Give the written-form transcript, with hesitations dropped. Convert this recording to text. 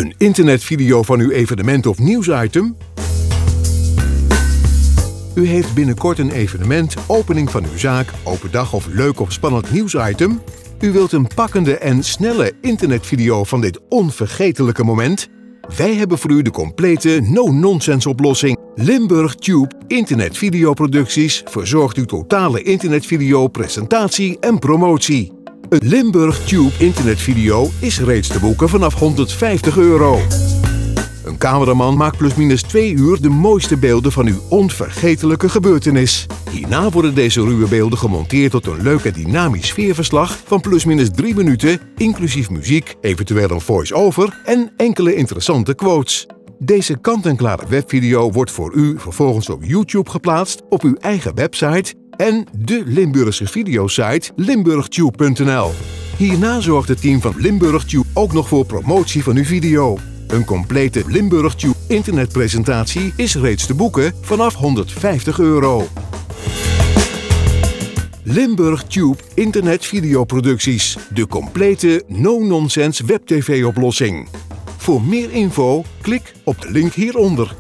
Een internetvideo van uw evenement of nieuwsitem? U heeft binnenkort een evenement, opening van uw zaak, open dag of leuk of spannend nieuwsitem? U wilt een pakkende en snelle internetvideo van dit onvergetelijke moment? Wij hebben voor u de complete no-nonsense oplossing. Limburg Tube internetvideoproducties verzorgt uw totale internetvideo, presentatie en promotie. Een Limburg Tube internetvideo is reeds te boeken vanaf €150. Een cameraman maakt plusminus 2 uur de mooiste beelden van uw onvergetelijke gebeurtenis. Hierna worden deze ruwe beelden gemonteerd tot een leuk en dynamisch sfeerverslag van plusminus 3 minuten, inclusief muziek, eventueel een voice-over en enkele interessante quotes. Deze kant-en-klare webvideo wordt voor u vervolgens op YouTube geplaatst, op uw eigen website en de Limburgse videosite limburgtube.nl. Hierna zorgt het team van Limburg Tube ook nog voor promotie van uw video. Een complete Limburg Tube internetpresentatie is reeds te boeken vanaf €150. Limburg Tube internetvideoproducties. De complete no-nonsense web-tv-oplossing. Voor meer info, klik op de link hieronder.